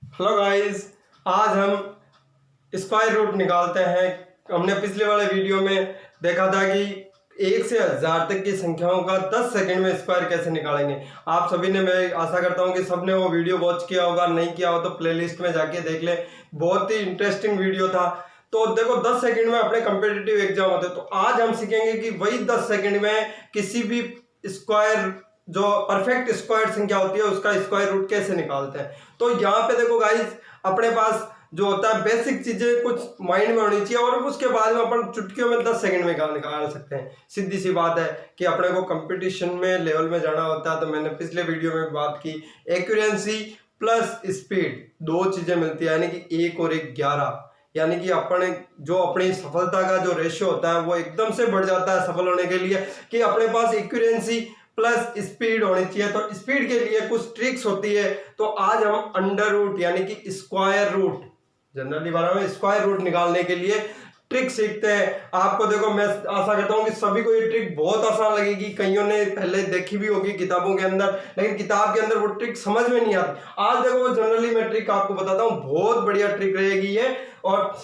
Hello guys, आज हम square root निकालते हैं। हमने पिछले वाले वीडियो में देखा था कि 1 से 1000 तक की संख्याओं का 10 सेकंड में स्क्वायर कैसे निकालेंगे। आप सभी ने, मैं आशा करता हूं कि सबने वो वीडियो वॉच किया होगा। नहीं किया हो तो प्लेलिस्ट में जाके देख ले, बहुत ही इंटरेस्टिंग वीडियो था। तो देखो 10 सेकंड में अपने कम्पिटिटिव एग्जाम होते हैं, तो आज हम सीखेंगे कि वही 10 सेकंड में किसी भी स्क्वायर, जो परफेक्ट स्क्वायर संख्या होती है, उसका स्क्वायर रूट कैसे निकालते हैं। तो यहाँ पे देखो गाइस, अपने पास जो होता है बेसिक चीजें कुछ माइंड में होनी चाहिए, और उसके बाद में अपन चुटकियों में 10 सेकंड में निकाल सकते हैं। सीधी सी बात है कि अपने को कंपटीशन में लेवल में जाना होता है। तो मैंने पिछले वीडियो में बात की, एक्यूरेंसी प्लस स्पीड, दो चीजें मिलती है, यानी कि 1 और 1 11। यानी कि अपने जो अपनी सफलता का जो रेशियो होता है वो एकदम से बढ़ जाता है सफल होने के लिए, कि अपने पास एक्यूरेंसी प्लस स्पीड होनी चाहिए। तो स्पीड के लिए कुछ ट्रिक्स होती है। तो आज हम अंडर रूट यानी कि स्क्वायर रूट, जनरली बारे में स्क्वायर रूट निकालने के लिए ट्रिक सीखते हैं। आपको देखो, मैं आशा करता हूं कि सभी को ये ट्रिक बहुत आसान लगेगी। कईयों ने पहले देखी भी होगी किताबों के अंदर, लेकिन किताब के अंदर वो ट्रिक समझ में नहीं आती। आज देखो वो जनरली मैं ट्रिक आपको बताता हूं, बहुत बढ़िया ट्रिक रहेगी ये। और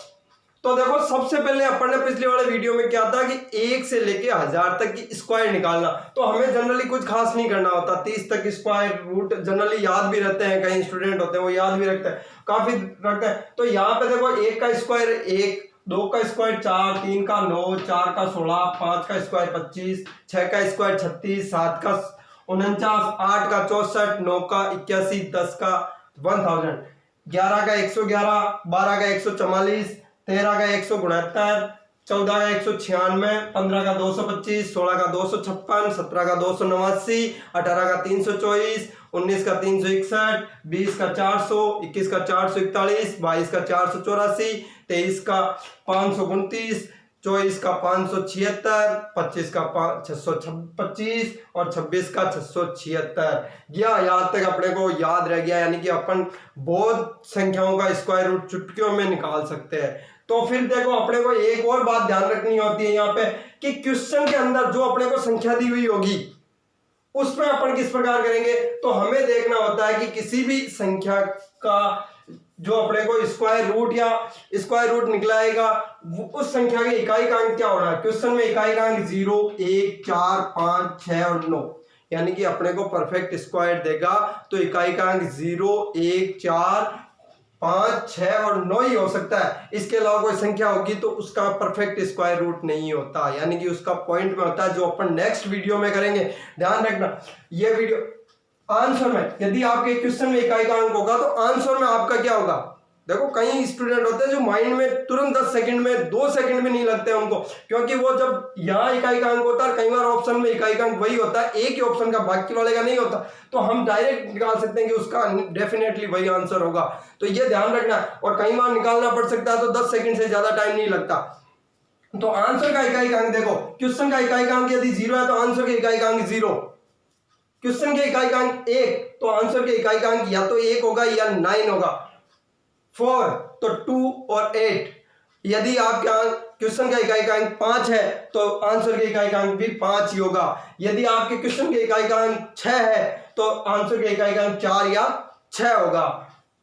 तो देखो, सबसे पहले अपन ने पिछले वाले वीडियो में क्या था कि 1 से लेके 1000 तक की स्क्वायर निकालना। तो हमें जनरली कुछ खास नहीं करना होता, 30 तक स्क्वायर रूट जनरली याद भी रहते हैं। कई स्टूडेंट होते हैं वो याद भी रखते हैं, काफी रखते हैं। तो यहाँ पे देखो 1 का स्क्वायर 1, 2 का स्क्वायर 4, 3 का 9, 4 का 16, 5 का स्क्वायर 25, 6 का स्क्वायर 36, 7 का 49, 8 का 64, 9 का 81, 10 का 1000, 11 का 111, 12 का 144, 13 का 169, 14 का 196, 15 का 225, 16 का 256, 17 का 289, 18 का 324, 19 का 361, 20 का 400, 21 का 441, 22 का 484, 23 का 529, 24 का 576, 25 का 625 और 26 का 676। यहाँ तक अपने को याद रह गया, यानी कि अपन बहुत संख्याओं का स्क्वायर रूट चुटकियों में निकाल सकते हैं। तो फिर देखो, अपने को एक और बात ध्यान रखनी होती है यहाँ पे, कि क्वेश्चन के अंदर जो अपने को संख्या दी हुई होगी उसमें अपन किस प्रकार करेंगे। तो हमें देखना होता है कि किसी भी संख्या का जो अपने को स्क्वायर रूट या स्क्वायर रूट निकलाएगा, उस संख्या के इकाई का अंक क्या होना है। क्वेश्चन में इकाई का अंक 0, 1, 4, 5, 6 और 9, यानी कि अपने को परफेक्ट स्क्वायर देगा तो इकाई का अंक 0, 1, 4, 5, 6 और 9 ही हो सकता है। इसके अलावा कोई संख्या होगी तो उसका परफेक्ट स्क्वायर रूट नहीं होता, यानी कि उसका पॉइंट में होता है, जो अपन नेक्स्ट वीडियो में करेंगे। ध्यान रखना, ये वीडियो आंसर में, यदि आपके क्वेश्चन में इकाई का अंक होगा तो आंसर में आपका क्या होगा। देखो, कई स्टूडेंट होते हैं जो माइंड में तुरंत 10 सेकंड में, 2 सेकंड में नहीं लगते हैं उनको, क्योंकि वो जब यहाँ इकाई का अंक होता है, कई बार ऑप्शन में इकाई का अंक वही होता है, एक ही ऑप्शन का, बाकी वाले का नहीं होता। तो हम डायरेक्ट निकाल सकते हैं कि उसका डेफिनेटली वही आंसर होगा। तो ये ध्यान रखना, और कई बार निकालना पड़ सकता है, तो 10 सेकंड से ज्यादा टाइम नहीं लगता। तो आंसर का इकाई का अंक देखो, क्वेश्चन का इकाई का अंक यदि 0 है तो आंसर के इकाई का अंक 0, क्वेश्चन के इकाई का अंक 1 तो आंसर के इकाई का अंक या तो 1 होगा या 9 होगा। 4 तो 2 और 8, यदि आपके क्वेश्चन का इकाई का अंक 5 है तो आंसर के इकाई का अंक भी 5 ही होगा। यदि आपके क्वेश्चन के इकाई का अंक 6 है तो आंसर के इकाई का अंक 4 या 6 होगा।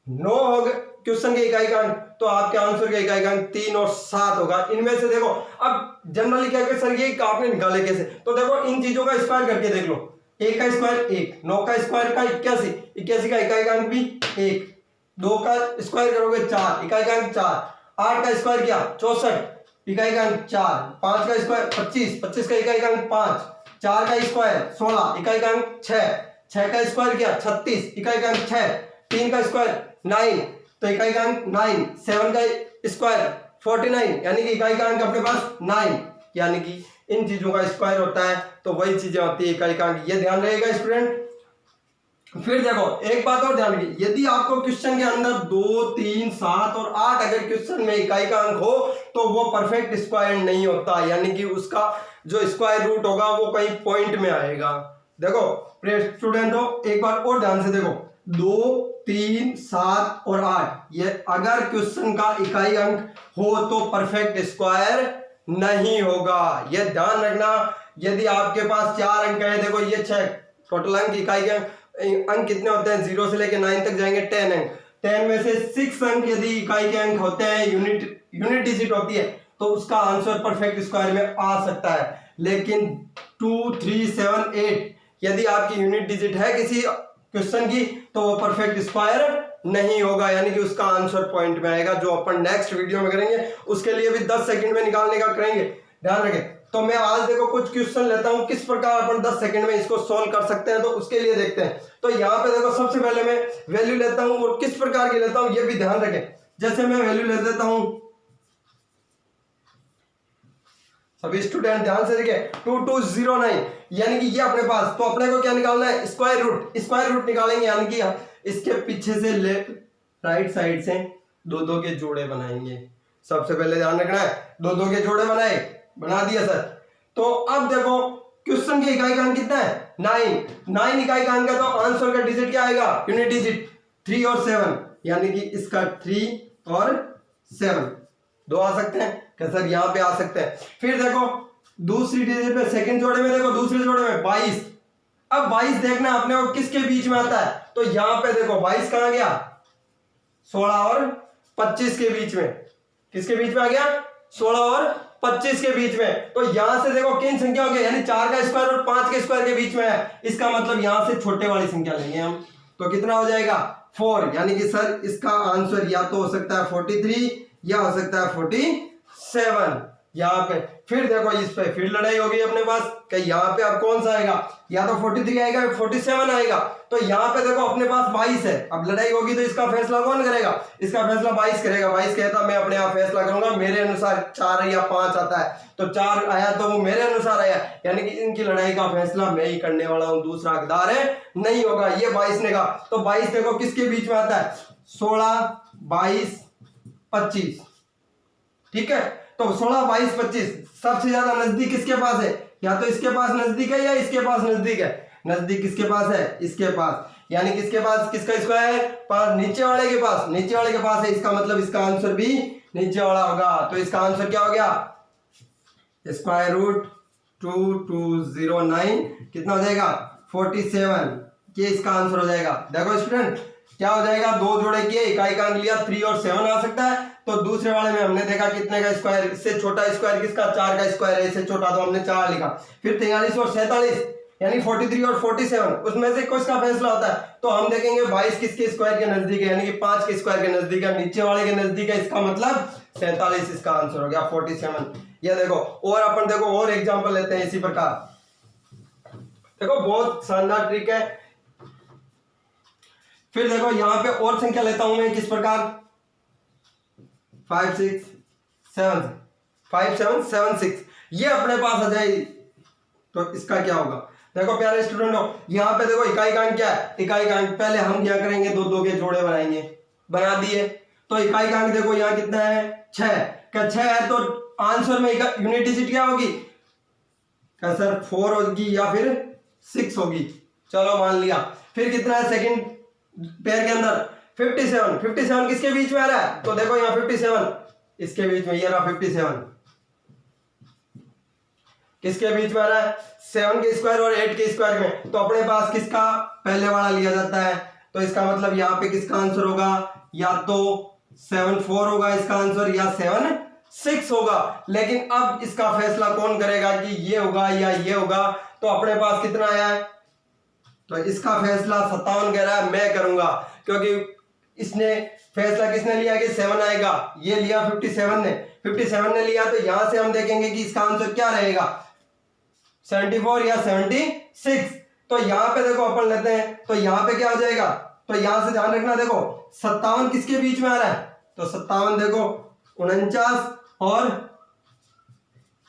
9 होगा क्वेश्चन के इकाई का अंक, तो आपके आंसर के इकाई का अंक 3 और 7 होगा। इनमें से देखो, अब जनरली क्या सर ये आपने निकाले कैसे, तो देखो इन चीजों का स्क्वायर करके देख लो। 1 का स्क्वायर 1, 9 का स्क्वायर का 81, 81 का इकाई का अंक भी 1, 2 का स्क्वायर करोगे 4, इकाई का अंक 4, 8 का स्क्वायर किया 64, इकाई का अंक 4, 5 का स्क्वायर 25, 25 का इकाई का अंक 5, 4 का स्क्वायर 16, इकाई का अंक 6, 6 का स्क्वायर किया 36, इकाई का अंक 6, 3 का स्क्वायर 9, तो इकाई का अंक 9, 7 का स्क्वायर 49, यानी कि इकाई का अंक अपने पास 9, यानी कि इन चीजों का स्क्वायर होता है तो वही चीजें होती है इकाई का अंक। ये ध्यान रहेगा स्टूडेंट। फिर देखो एक बात और ध्यान रखिए, यदि आपको क्वेश्चन के अंदर 2, 3, 7 और 8 अगर क्वेश्चन में इकाई का अंक हो तो वो परफेक्ट स्क्वायर नहीं होता, यानी कि उसका जो स्क्वायर रूट होगा वो कहीं पॉइंट में आएगा। देखो स्टूडेंट हो, एक बार और ध्यान से देखो, 2, 3, 7 और 8, ये अगर क्वेश्चन का इकाई अंक हो तो परफेक्ट स्क्वायर नहीं होगा, यह ध्यान रखना। यदि आपके पास 4 अंक है, देखो ये 6 टोटल अंक, इकाई के अंक कितने होते हैं, 0 से लेके 9 तक जाएंगे 10 अंक, 10 में से 6 अंक यदि इकाई के अंक होते हैं, यूनिट डिजिट होती है, तो उसका आंसर परफेक्ट स्क्वायर में आ सकता है। लेकिन 2, 3, 7, 8 यदि आपकी यूनिट डिजिट है किसी क्वेश्चन की, तो वो परफेक्ट स्क्वायर नहीं होगा, यानी कि उसका आंसर पॉइंट में आएगा, जो अपन नेक्स्ट वीडियो में करेंगे। उसके लिए भी 10 सेकंड में निकालने का करेंगे, ध्यान रखें। तो मैं आज देखो कुछ क्वेश्चन लेता हूं, किस प्रकार अपन 10 सेकंड में इसको सॉल्व कर सकते हैं, तो उसके लिए देखते हैं। तो यहाँ पे देखो सबसे पहले मैं वैल्यू लेता हूं, और किस प्रकार की लेता हूं ये भी ध्यान रखें। जैसे मैं वैल्यू ले देता हूं, सभी स्टूडेंट ध्यान से देखें, 2209, यानी कि ये अपने पास, तो अपने को क्या निकालना है, स्क्वायर रूट निकालेंगे, यानी कि इसके पीछे से लेफ्ट राइट साइड से दो दो के जोड़े बनाएंगे। सबसे पहले ध्यान रखना है, दो दो के जोड़े बना दिया सर। तो अब देखो क्वेश्चन की इकाई का अंक कितना है, 9 इकाई का अंक है, तो आंसर का डिजिट क्या आएगा, यूनिट डिजिट 3 और 7, यानी कि इसका 3 और 7 दो आ सकते हैं क्या सर, यहाँ पे आ सकते हैं। फिर देखो दूसरी डिजिट पे सेकंड जोड़े में, देखो दूसरे जोड़े में 22। अब 22 देखना अपने को किसके बीच में आता है, तो यहाँ पे देखो 22 कहां गया, 16 और 25 के बीच में, किसके बीच में आ गया, 16 और 25 के बीच में। तो यहां से देखो किन संख्याओं के, यानी 4 का स्क्वायर और 5 के स्क्वायर के बीच में है, इसका मतलब यहां से छोटे वाली संख्या लेंगे हम, तो कितना हो जाएगा 4, यानी कि सर इसका आंसर या तो हो सकता है 43 या हो सकता है 47 यहाँ पे। फिर देखो इस पे फिर लड़ाई हो गई अपने पास कि यहाँ पे अब कौन सा आएगा, या तो 43 आएगा या 47 आएगा। तो यहाँ पे देखो अपने पास 22 है, अब लड़ाई होगी तो इसका फैसला कौन करेगा, इसका फैसला 22 करेगा। 22 कहता मैं अपने आप फैसला करूंगा, मेरे अनुसार 4 या 5 आता है, तो 4 आया तो वो मेरे अनुसार आया, यानी कि इनकी लड़ाई का फैसला मैं ही करने वाला हूँ, दूसरा हकदार है नहीं होगा। ये 22 ने कहा, तो 22 देखो किसके बीच में आता है, 16, 22, 25, ठीक है। तो 16, 22, 25 सबसे ज्यादा नजदीक किसके पास है, या तो इसके पास नजदीक है या इसके पास नजदीक है, नजदीक किसके पास है, इसके पास, यानी किसके पास, किसका स्क्वायर है, पास नीचे वाले के पास, नीचे वाले के पास है, इसका मतलब इसका आंसर भी नीचे वाला होगा। तो इसका आंसर क्या हो गया, स्क्वायर रूट 2209 कितना हो जाएगा, 47, ये इसका आंसर हो जाएगा। देखो स्टूडेंट क्या हो जाएगा, दो जोड़े किए, इकाई का अंक लिया 3 और 7 आ सकता है। तो दूसरे वाले में हमने देखा कितने का स्क्वायर, इससे छोटा स्क्वायर किसका, 4 का स्क्वायर है, इससे छोटा तो हमने 4 लिखा। फिर 43 और 47 यानी 43 और 47, उसमें से किसका फैसला होता है, तो हम देखेंगे 22 किसके स्क्वायर के नजदीक है, यानी कि 5 के स्क्वायर के नजदीक है, नीचे वाले के नजदीक है, इसका मतलब 47 इसका आंसर हो गया 47। ये देखो, और अपन देखो और एग्जांपल लेते हैं इसी प्रकार, देखो बहुत शानदार ट्रिक है। फिर देखो यहाँ पे और संख्या लेता हूं मैं, किस प्रकार, 5, 6, 7, 6, ये अपने पास आ जाएगी, तो इसका क्या होगा। देखो प्यारे स्टूडेंटों, यहाँ पे देखो इकाई का अंक क्या है, इकाई का अंक पहले हम क्या करेंगे, दो दो के जोड़े बनाएंगे, बना दिए। तो इकाई का अंक देखो यहाँ कितना है, 6 क्या 6 है, तो आंसर में यूनिट डिजिट क्या होगी, क्या सर 4 होगी या फिर 6 होगी, चलो मान लिया। फिर कितना है सेकंड पेयर के अंदर, 57 किसके बीच में आ रहा है, तो देखो यहाँ 57 इसके बीच में, ये रहा 57 किसके बीच में आ रहा है, 7 के स्क्वायर और 8 के स्क्वायर में। तो अपने पास किसका पहले वाला लिया जाता है, तो इसका मतलब यहाँ पे किसका आंसर होगा, या तो 74 होगा इसका आंसर, या 76 होगा। लेकिन अब इसका फैसला कौन करेगा कि ये होगा या ये होगा, तो अपने पास कितना आया है, तो इसका फैसला 57 कह रहा है, मैं करूंगा, क्योंकि इसने फैसला किसने लिया कि 7 आएगा, ये लिया 57 ने लिया। तो यहां से हम देखेंगे कि इसका आंसर क्या रहेगा, 74 या 76। तो यहाँ पे देखो अपन लेते हैं, तो यहाँ पे क्या हो जाएगा, तो यहां से ध्यान रखना, देखो 57 किसके बीच में आ रहा है, तो 57 देखो 49 और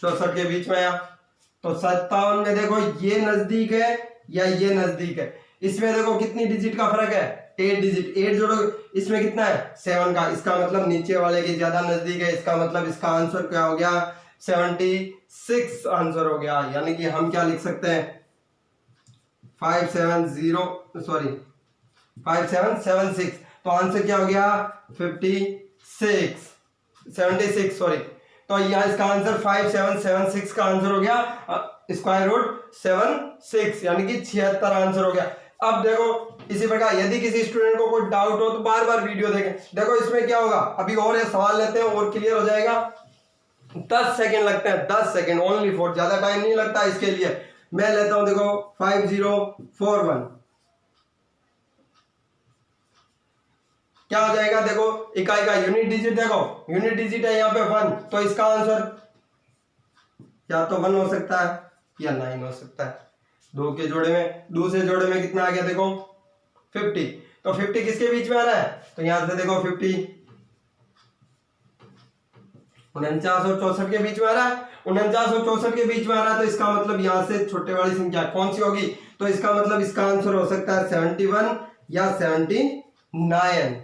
64 के बीच में आया। तो 57 में देखो ये नजदीक है या ये नजदीक है, इसमें देखो कितनी डिजिट का फर्क है, 8 डिजिट, 8 जोड़ो, इसमें कितना है 7 का, इसका मतलब नीचे वाले के ज्यादा नजदीक है, इसका मतलब इसका आंसर क्या हो गया, 76 आंसर हो गया। यानी कि हम क्या लिख सकते हैं, 5776, तो आंसर क्या हो गया 76 सॉरी। तो यहाँ इसका आंसर 5776 का आंसर हो गया, स्क्वायर रूट 76 यानी कि 76 आंसर हो गया। अब देखो इसी प्रकार यदि किसी स्टूडेंट को कोई डाउट हो तो बार बार वीडियो देखें। देखो इसमें क्या होगा, अभी और ये सवाल लेते हैं और क्लियर हो जाएगा। 10 सेकेंड लगते हैं, 10 सेकेंड ओनली फॉर, ज्यादा टाइम नहीं लगता इसके लिए। मैं लेता हूं देखो 5041, क्या हो जाएगा, देखो इकाई का यूनिट डिजिट, देखो यूनिट डिजिट है यहाँ पे 1, तो इसका आंसर या तो 1 हो सकता है या 9 हो सकता है। दो के जोड़े में, दूसरे जोड़े में कितना आ गया देखो 50, तो 50 किसके बीच में आ रहा है, तो यहां से देखो 50 49 और 64 के बीच में आ रहा है, 49 और 64 के बीच में आ रहा है, तो इसका मतलब यहां से छोटे वाली संख्या कौन सी होगी, तो इसका मतलब इसका आंसर हो सकता है 71 या 79।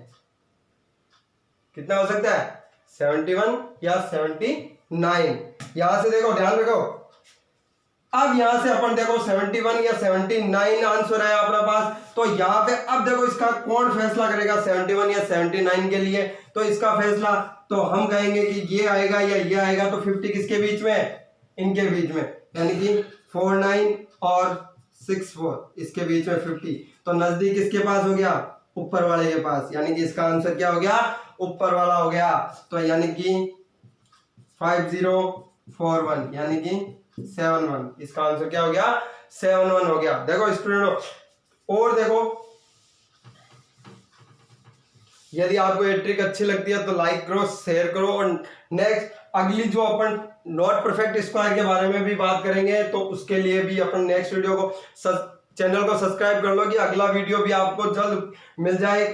कितना हो सकता है, 71 या 79। यहां से देखो ध्यान रखो, अब यहां से अपन देखो 71 या 79 आंसर है अपना पास, तो यहां पे अब देखो इसका कौन फैसला करेगा 71 या 79 के लिए, तो इसका फैसला तो हम कहेंगे कि ये आएगा या ये आएगा, तो 50 किसके बीच में, इनके बीच में, यानी कि 49 और 64 इसके बीच में 50, तो नजदीक किसके पास हो गया, ऊपर वाले के पास, यानी कि इसका आंसर क्या हो गया, ऊपर वाला हो गया। तो यानी कि 5041 यानी कि 71, इसका आंसर क्या हो गया, 71 हो गया। देखो स्टूडेंट, और देखो यदि आपको ये ट्रिक अच्छी लगती है तो लाइक करो, शेयर करो, और नेक्स्ट अगली जो अपन नॉट परफेक्ट स्क्वायर के बारे में भी बात करेंगे, तो उसके लिए भी अपन नेक्स्ट वीडियो को चैनल को सब्सक्राइब कर लो कि अगला वीडियो भी आपको जल्द मिल जाए।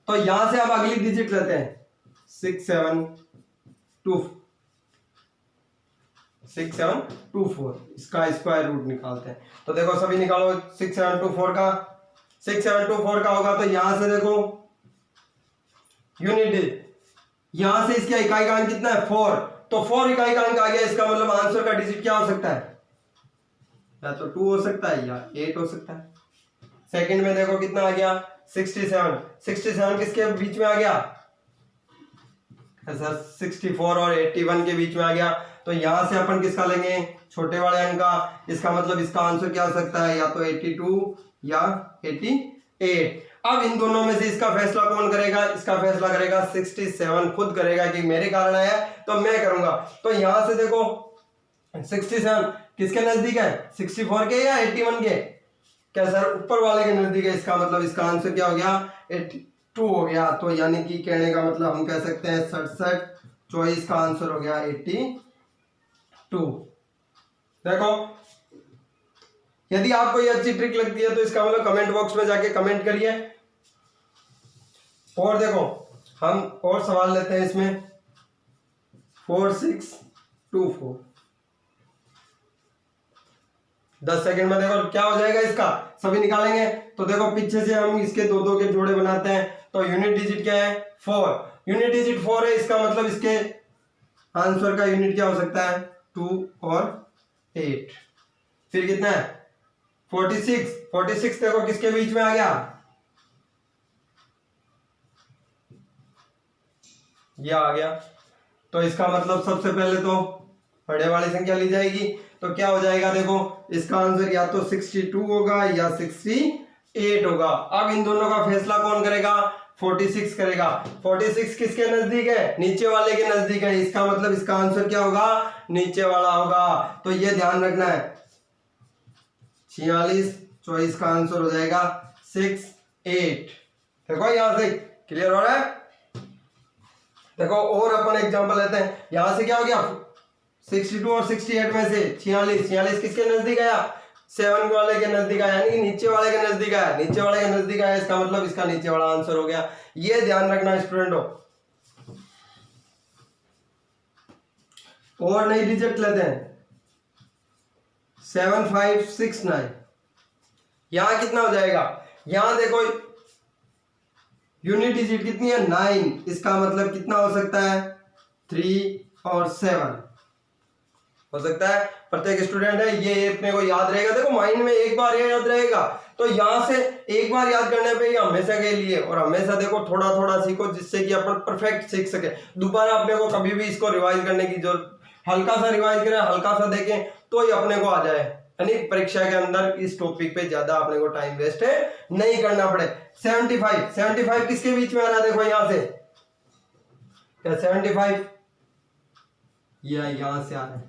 तो यहां से आप अगली डिजिट लेते हैं 6724, इसका स्क्वायर रूट निकालते हैं। तो देखो सभी निकालो, 6724 का 6724 का होगा, तो यहां से देखो यूनिट, यहां से इसका इकाई का अंक कितना है 4, तो 4 इकाई का अंक आ गया, इसका मतलब आंसर का डिजिट क्या हो सकता है, या तो 2 हो सकता है या 8 हो सकता है। सेकंड में देखो कितना आ गया 67, 67 किसके बीच में आ गया, ऐसा 64 और 81 के बीच में आ गया, तो यहां से अपन किसका लेंगे, छोटे वाले अंक का, इसका मतलब इसका आंसर क्या हो सकता है, या तो 82 या 88। अब इन दोनों में से इसका फैसला कौन करेगा, इसका फैसला करेगा 67 खुद करेगा कि मेरे कारण आया तो मैं करूंगा। तो यहां से देखो 67 किसके नजदीक है, 64 के या 81 के, क्या सर ऊपर वाले के नजदीक है, इसका मतलब इसका आंसर क्या हो गया 82 हो गया। तो यानी कि कहने का मतलब हम कह सकते हैं 67 24 का आंसर हो गया 82। देखो यदि आपको ये अच्छी ट्रिक लगती है तो इसका मतलब कमेंट बॉक्स में जाके कमेंट करिए। और देखो हम और सवाल लेते हैं इसमें 4624, 10 सेकंड में देखो क्या हो जाएगा, इसका सभी निकालेंगे। तो देखो पीछे से हम इसके दो के जोड़े बनाते हैं, तो यूनिट डिजिट क्या है 4, यूनिट डिजिट 4 है, इसका मतलब इसके आंसर का यूनिट क्या हो सकता है 2 और 8। फिर कितना है 46, 46 देखो किसके बीच में आ गया, ये आ गया, तो इसका मतलब सबसे पहले तो बड़े वाली संख्या ली जाएगी, तो क्या हो जाएगा देखो इसका आंसर या तो 62 होगा या 68 होगा। अब इन दोनों का फैसला कौन करेगा, 46 करेगा। 46 किसके नजदीक है, नीचे वाले के नजदीक है, इसका मतलब इसका आंसर क्या होगा, नीचे वाला होगा। तो ये ध्यान रखना है, 46 24 का आंसर हो जाएगा 68। देखो यहां से क्लियर हो रहा है। देखो और अपन एग्जांपल लेते हैं, यहां से क्या हो गया 62 और 68 में से 46 किसके नजदीक आया, 7 वाले के नजदीक आया, यानी कि नीचे वाले के नजदीक आया, नीचे वाले के नजदीक आया, इसका मतलब इसका नीचे वाला आंसर हो गया। ये ध्यान रखना स्टूडेंटों। और नई डिजिट लेते हैं 7569, यहां कितना हो जाएगा, यहां देखो यूनिट डिजिट कितनी है 9, इसका मतलब कितना हो सकता है 3 और 7 हो सकता है। प्रत्येक स्टूडेंट है ये अपने को याद रहेगा, देखो माइंड में एक बार ये याद रहेगा, तो यहां से एक बार याद करने पे ये हमेशा के लिए, और हमेशा देखो थोड़ा थोड़ा सीखो जिससे कि अपन परफेक्ट सीख सके। दोबारा अपने को कभी भी इसको रिवाइज करने की जरूरत, हल्का सा रिवाइज करें, हल्का सा देखें तो ही अपने को आ जाए, यानी परीक्षा के अंदर इस टॉपिक पे ज्यादा अपने को टाइम वेस्ट नहीं करना पड़े। 75 किसके बीच में आ रहा है, देखो यहां से क्या 75 यहां से आ रहा है,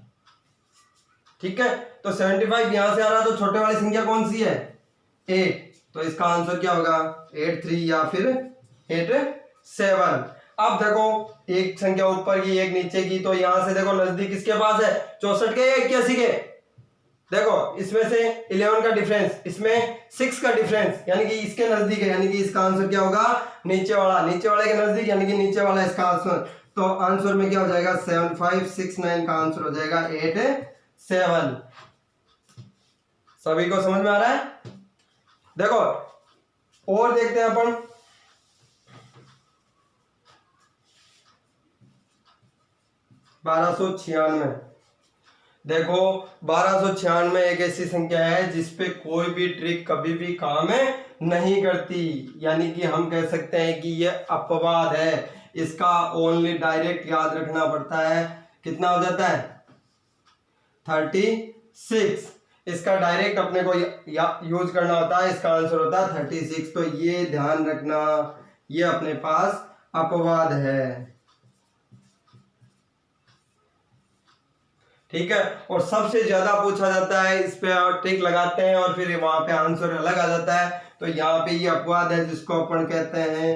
ठीक है। तो 75 यहां से आ रहा है, तो छोटे वाली संख्या कौन सी है 8, तो इसका आंसर क्या होगा 83 या फिर 87। अब देखो एक संख्या ऊपर की एक नीचे की, तो यहां से देखो नजदीक किसके पास है 64 के या 81 के, देखो इसमें से 11 का डिफरेंस, इसमें 6 का डिफरेंस, यानी कि इसके नजदीक है, यानी कि इसका आंसर क्या होगा नीचे वाले के नजदीक, यानी कि नीचे वाला इसका आंसर। तो आंसर में क्या हो जाएगा 7569 का आंसर हो जाएगा 87। सभी को समझ में आ रहा है? देखो और देखते हैं अपन, $1296। देखो 1296 एक ऐसी संख्या है जिसपे कोई भी ट्रिक कभी भी काम नहीं करती, यानी कि हम कह सकते हैं कि ये अपवाद है, इसका ओनली डायरेक्ट याद रखना पड़ता है। कितना हो जाता है 36, इसका डायरेक्ट अपने को यूज करना होता है, इसका आंसर होता है 36। तो ये ध्यान रखना, ये अपने पास अपवाद है, ठीक है। और सबसे ज्यादा पूछा जाता है, इस पे टिक लगाते हैं और फिर वहां पे आंसर अलग आ जाता है, तो यहाँ पे ये अपवाद है जिसको अपन कहते हैं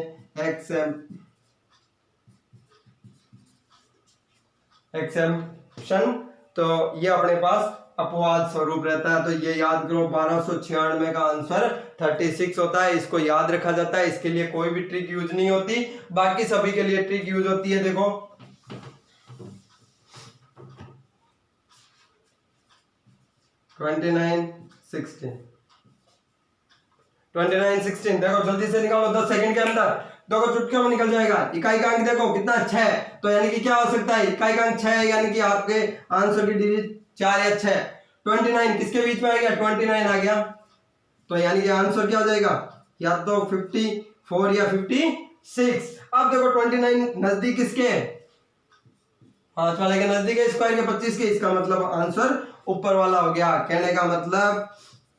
एक्सेप्शन। तो ये अपने पास अपवाद स्वरूप रहता है, तो ये याद करो 1296 का आंसर 36 होता है, इसको याद रखा जाता है, इसके लिए कोई भी ट्रिक यूज नहीं होती, बाकी सभी के लिए ट्रिक यूज होती है। देखो 2916 देखो जल्दी से निकालो 10 सेकंड के अंदर, देखो चुटकियों में निकल जाएगा। इकाई का अंक देखो कितना 6, तो यानी कि क्या हो सकता है इकाई का अंक 6 है, यानी कि आपके आंसर की डिजिट 4 या 6। 29 किसके बीच में आ गया 29 आ गया, तो यानी कि आंसर क्या हो जाएगा या तो 54 या 56। अब देखो 29 नजदीक किसके है, 5 वाले के नजदीक है, स्क्वायर के 25 के, इसका मतलब आंसर ऊपर वाला हो गया। कहने का मतलब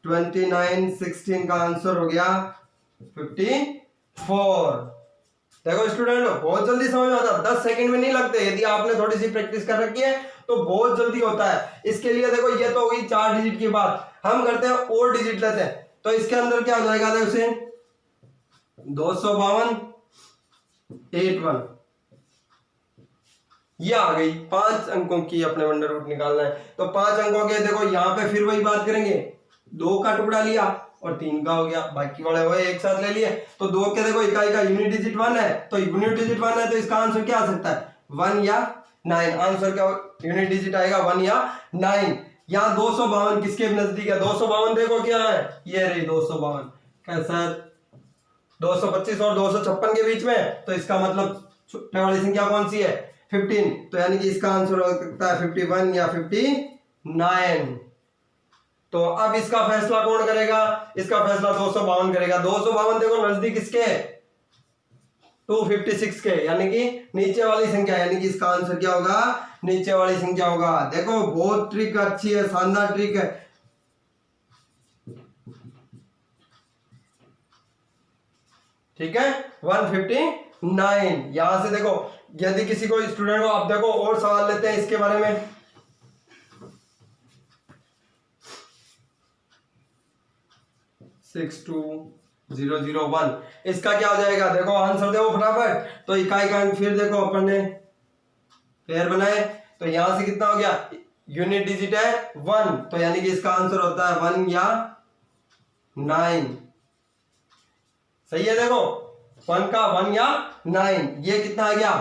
2916 का आंसर हो गया 54। देखो स्टूडेंट बहुत जल्दी समझ आता है, 10 सेकंड में नहीं लगते, यदि आपने थोड़ी सी प्रैक्टिस कर रखी है तो बहुत जल्दी होता है। इसके लिए देखो ये तो होगी 4 डिजिट की बात, हम करते हैं और डिजिट लेते हैं, तो इसके अंदर क्या हो जाएगा देखो से 252 81, ये आ गई। 5 अंकों की अपने वंडर रूट निकालना है, तो 5 अंकों के देखो यहाँ पे फिर वही बात करेंगे, 2 का टुकड़ा लिया और 3 का हो गया, बाकी वाले हुए एक साथ ले लिए। तो 2 के देखो इकाई का यूनिट डिजिट 1 है, तो यूनिट डिजिट 1 है, तो इसका आंसर क्या आ सकता है 1 या 9। आंसर क्या यूनिट डिजिट आएगा 1 या 9। यहाँ 252 किसके नजदीक है, 252 देखो क्या है, ये रही 252 कैसा 225 और 256 के बीच में, तो इसका मतलब छोटे वाली संख्या कौन सी है 15, तो यानी कि इसका आंसर हो सकता है 51 या 59। तो अब इसका फैसला कौन करेगा, इसका फैसला 252 करेगा। 252 देखो नजदीक इसके 256 के, यानी कि नीचे वाली संख्या, यानी कि इसका आंसर क्या होगा नीचे वाली संख्या होगा। देखो बहुत ट्रिक अच्छी है, शानदार ट्रिक है। ठीक है 159। यहां से देखो यदि किसी को स्टूडेंट को, अब देखो और सवाल लेते हैं इसके बारे में। सिक्स 2001 इसका क्या हो जाएगा, देखो आंसर देखो फटाफट। तो इकाई का अंक फिर देखो अपन ने पेयर बनाए, तो यहां से कितना हो गया, यूनिट डिजिट है 1, तो यानी कि इसका आंसर होता है 1 या 9। सही है, देखो 1 का 1 या 9, ये कितना आ गया,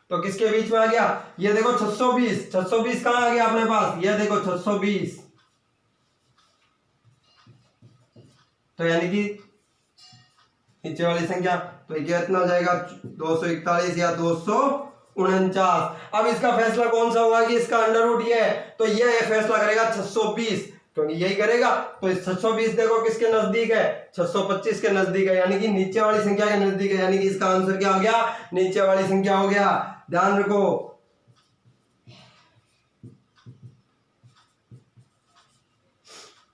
तो किसके बीच में आ गया, ये देखो 620। 620 कहां आ गया अपने पास, ये देखो 620, तो यानी कि नीचे वाली संख्या, तो ये कितना हो जाएगा 241 या 249। अब इसका फैसला कौन सा होगा कि इसका अंडर रूट ये है, तो ये फैसला करेगा 620, क्योंकि यही करेगा। तो इस 620 देखो किसके नजदीक है 625 के नजदीक है, यानी कि नीचे वाली संख्या के नजदीक है, यानी कि इसका आंसर क्या हो गया नीचे वाली संख्या हो गया। ध्यान रखो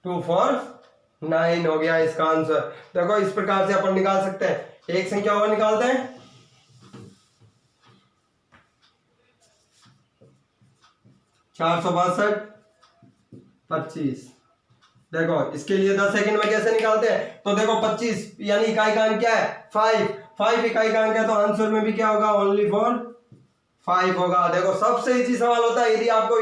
2 4 9 हो गया इसका आंसर। देखो इस प्रकार से अपन निकाल सकते हैं। एक संख्या और निकालते हैं। 462 25। देखो इसके लिए 10 सेकंड में कैसे निकालते हैं, तो देखो 25 यानी इकाई का अंक क्या है 5 इकाई का अंक है, तो आंसर में भी क्या होगा ओनली फॉर 5 होगा। देखो सबसे इजी सवाल होता है, यदि आपको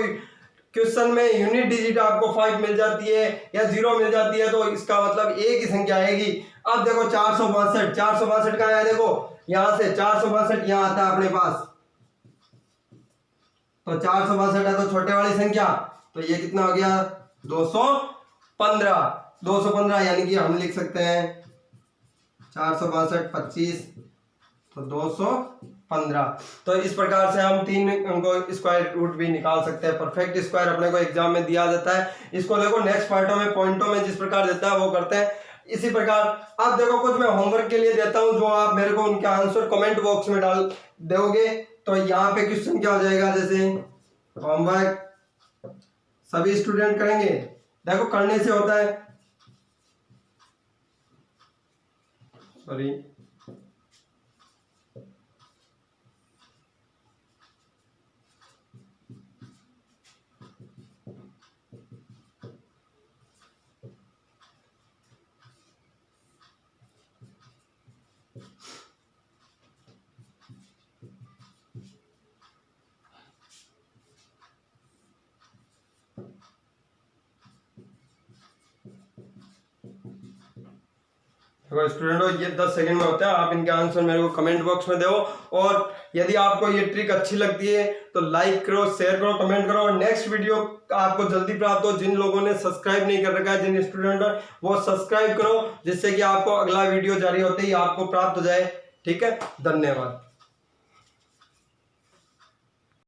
क्वेश्चन में यूनिट डिजिट आपको 5 मिल जाती है या 0 मिल जाती है तो इसका मतलब एक ही संख्या आएगी। अब देखो 462 कहाँ है, देखो यहां से 462 यहां आता है अपने पास, तो 462 है तो छोटे वाली संख्या, तो ये कितना हो गया 215 यानी कि हम लिख सकते हैं 462 25 तो 215। तो इस प्रकार से हम 3 को स्क्वायर रूट भी निकाल सकते हैं। परफेक्ट स्क्वायर अपने को एग्जाम में दिया जाता है, इसको देखो नेक्स्ट पार्टों में पॉइंटों में जिस प्रकार देता है वो करते हैं। इसी प्रकार अब देखो कुछ मैं होमवर्क के लिए देता हूं, जो आप मेरे को उनके आंसर कमेंट बॉक्स में डाल दोगे। तो यहाँ पे क्वेश्चन क्या हो जाएगा, जैसे होमवर्क सभी स्टूडेंट करेंगे, देखो करने से होता है, सॉरी देखो स्टूडेंटों ये 10 सेकंड में होता है, आप इनके आंसर मेरे को कमेंट बॉक्स में दो। और यदि आपको ये ट्रिक अच्छी लगती है तो लाइक करो, शेयर करो, कमेंट करो। और नेक्स्ट वीडियो आपको जल्दी प्राप्त हो, जिन लोगों ने सब्सक्राइब नहीं कर रखा है, जिन स्टूडेंट वो सब्सक्राइब करो, जिससे कि आपको अगला वीडियो जारी होते ही आपको प्राप्त हो जाए। ठीक है, धन्यवाद।